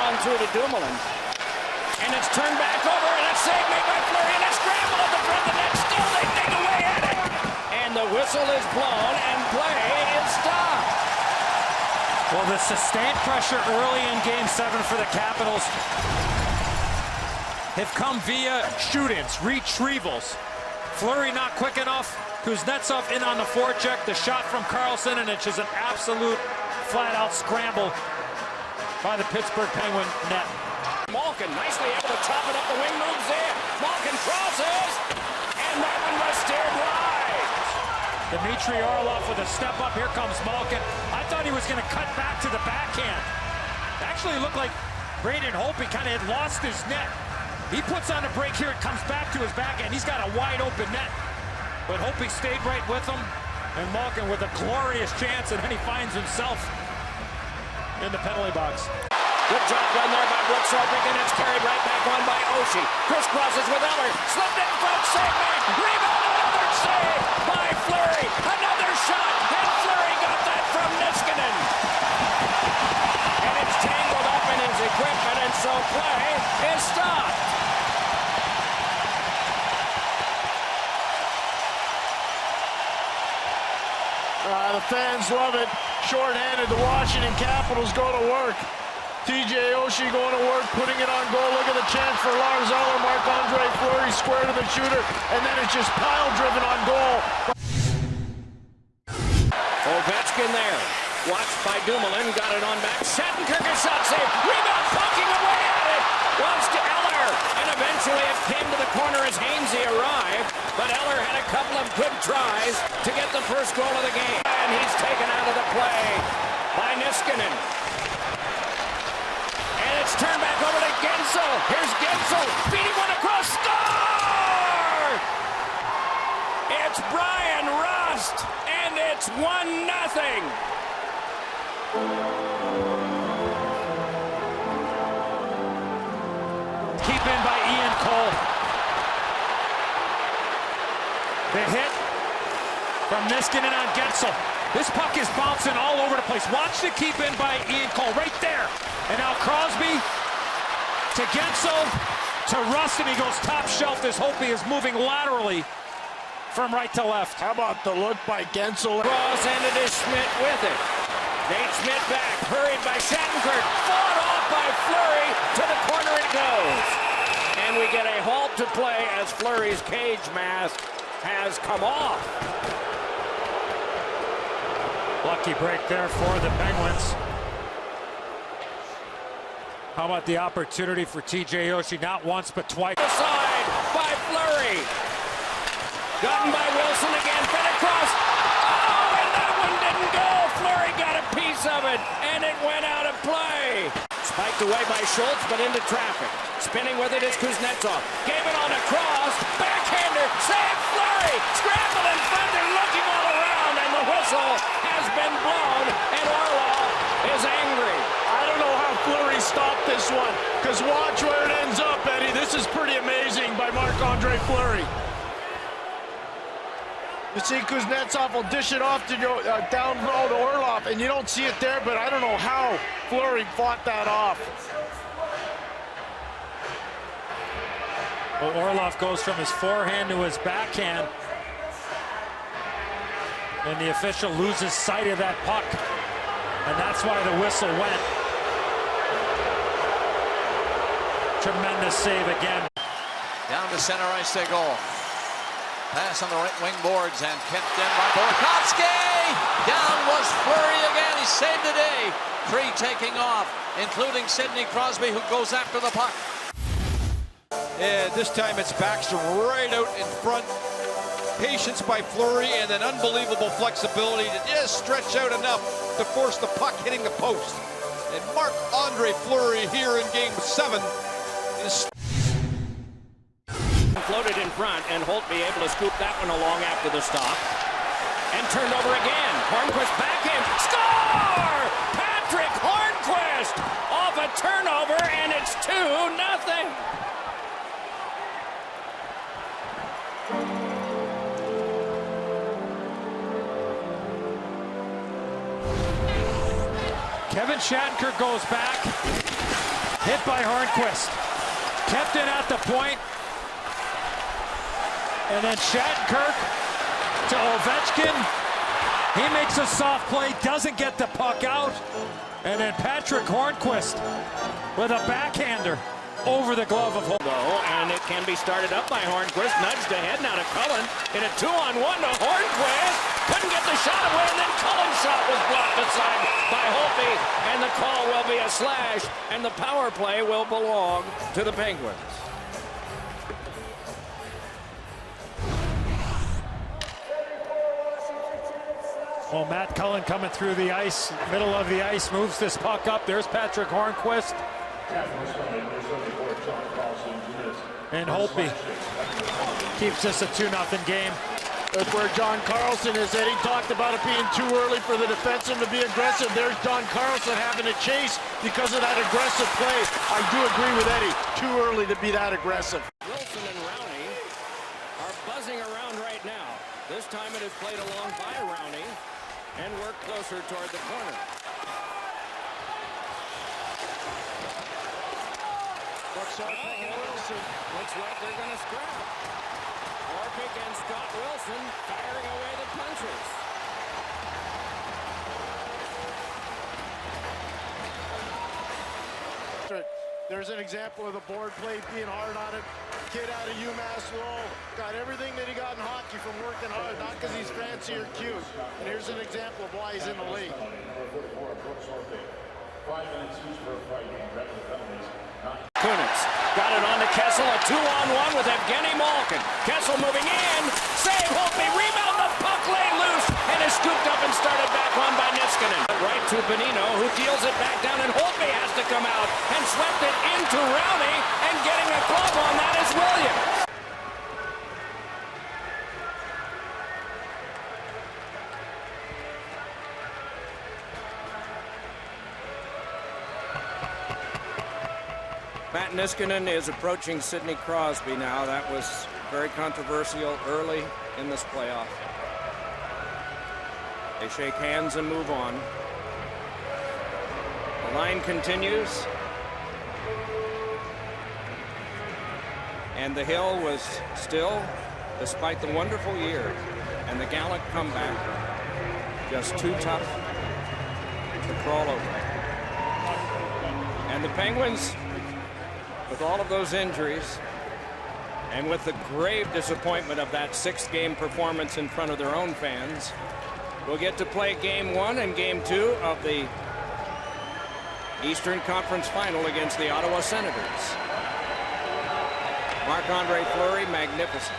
on through to Dumoulin. And it's turned back over, and it's saved made by Fleury, and a scramble at the front of the net. Still they dig away at it. And the whistle is blown, and play is stopped. Well, the sustained pressure early in Game 7 for the Capitals have come via shoot-ins, retrievals. Fleury not quick enough. Kuznetsov in on the forecheck. The shot from Karlsson, and it's just an absolute flat-out scramble by the Pittsburgh Penguin net. Malkin nicely able to chop it up the wing, moves in. Malkin crosses, and that one was steered wide. Dmitry Orlov with a step up. Here comes Malkin. I thought he was going to cut back to the backhand. Actually, it looked like Braden Holtby kind of had lost his net. He puts on a break here. It comes back to his backhand. He's got a wide open net. But Holtby stayed right with him. And Malkin with a glorious chance, and then he finds himself in the penalty box. Good job done there by Brooks Orpik, and it's carried right back on by Oshie. Crisscrosses with Eller. Slipped in front, save made. Rebound, another save by Fleury. Another shot, and Fleury got that from Niskanen. And it's tangled up in his equipment, and so play is stopped. The fans love it. Short-handed, the Washington Capitals go to work. TJ Oshie going to work, putting it on goal. Look at the chance for Lars Eller. Marc-Andre Fleury square to the shooter, and then it's just pile-driven on goal. Ovechkin there. Watched by Dumoulin, got it on back. Shattenkirk a shot save. Rebound, poking away at it. Was to Eller, and eventually it came to the corner as Hainsey arrived. But Eller had a couple of good tries to get the first goal of the game. And he's taken out of the play by Niskanen. And it's turned back over to Gensel. Here's Gensel, beating one across, score! It's Brian Raust, and it's 1-0. Keep in by Ian Cole. The hit from Niskanen on Gensel. This puck is bouncing all over the place. Watch the keep in by Ian Cole right there. And now Crosby to Gensel to Rust, and he goes top shelf as Holtby is moving laterally from right to left. How about the look by Gensel? Cross, and it is Schmidt with it. Nate Schmidt back, hurried by Shattenkirk, fought off by Fleury, to the corner it goes. And we get a halt to play as Fleury's cage mask has come off. Lucky break there for the Penguins. How about the opportunity for TJ Oshie, not once but twice. Aside by Fleury. Gotten by Wilson again, fed across. Oh, and that one didn't go. Fleury got a piece of it, and it went out of play. Spiked away by Schultz, but into traffic. Spinning with it is Kuznetsov. Gave it on a cross. Backhander. Save Fleury. Scrambled in front. They're looking all around, and the whistle has been blown, and Orlov is angry. I don't know how Fleury stopped this one, because watch where it ends up, Eddie. This is pretty amazing by Marc-Andre Fleury. You see Kuznetsov will dish it off to go down low to Orlov, and you don't see it there, but I don't know how Fleury fought that off. Well, Orlov goes from his forehand to his backhand, and the official loses sight of that puck, and that's why the whistle went. Tremendous save again. Down to center ice they go. Pass on the right wing boards and kept in by Burakovsky. Down was Fleury again. He saved the day. Three taking off, including Sidney Crosby, who goes after the puck. And this time it's Baxter right out in front. Patience by Fleury, and then unbelievable flexibility to just stretch out enough to force the puck hitting the post. And Marc-Andre Fleury here in Game 7 is floated in front, and Holtby able to scoop that one along after the stop. And turned over again. Hornquist backhand. Score! Patrick Hornquist off a turnover, and it's 2-0. Kevin Shattenkirk goes back. Hit by Hernquist. Kept in at the point. And then Shattenkirk to Ovechkin. He makes a soft play, doesn't get the puck out. And then Patrick Hernquist with a backhander over the glove of Holtby. And it can be started up by Hernquist. Nudged ahead now to Cullen. In a 2-on-1 to Hernquist. Couldn't get the shot away, and then Cullen's shot was blocked aside by Holtby. And the call will be a slash, and the power play will belong to the Penguins. Well, Matt Cullen coming through the ice, middle of the ice, moves this puck up. There's Patrick Hernquist. And Holtby keeps this a 2-0 game. That's where John Carlson is. Eddie talked about it being too early for the defenseman to be aggressive. There's John Carlson having to chase because of that aggressive play. I do agree with Eddie. Too early to be that aggressive. Wilson and Rowney are buzzing around right now. This time it is played along by Rowney and worked closer toward the corner. Wilson. Looks like they're going to scrap. Orpik and Scott Wilson firing away the punches. There's an example of the board play being hard on it. Kid out of UMass Lowell got everything that he got in hockey from working hard, not because he's fancy or cute. And here's an example of why he's in the league. 5 minutes each for a fight game. Regular penalties. Kunitz got it on to Kessel, a 2-on-1 with Evgeny Malkin. Kessel moving in, save Holtby, rebound, the puck laid loose, and is scooped up and started back on by Niskanen. Right to Bonino, who deals it back down, and Holtby has to come out and swept it into Rowney, and getting a glove on that is Williams. Matt Niskanen is approaching Sidney Crosby now. That was very controversial early in this playoff. They shake hands and move on. The line continues. And the Hill was still, despite the wonderful year and the gallant comeback, just too tough to crawl over. And the Penguins, with all of those injuries, and with the grave disappointment of that 6th game performance in front of their own fans, will get to play Game 1 and Game 2 of the Eastern Conference Final against the Ottawa Senators. Marc-Andre Fleury, magnificent.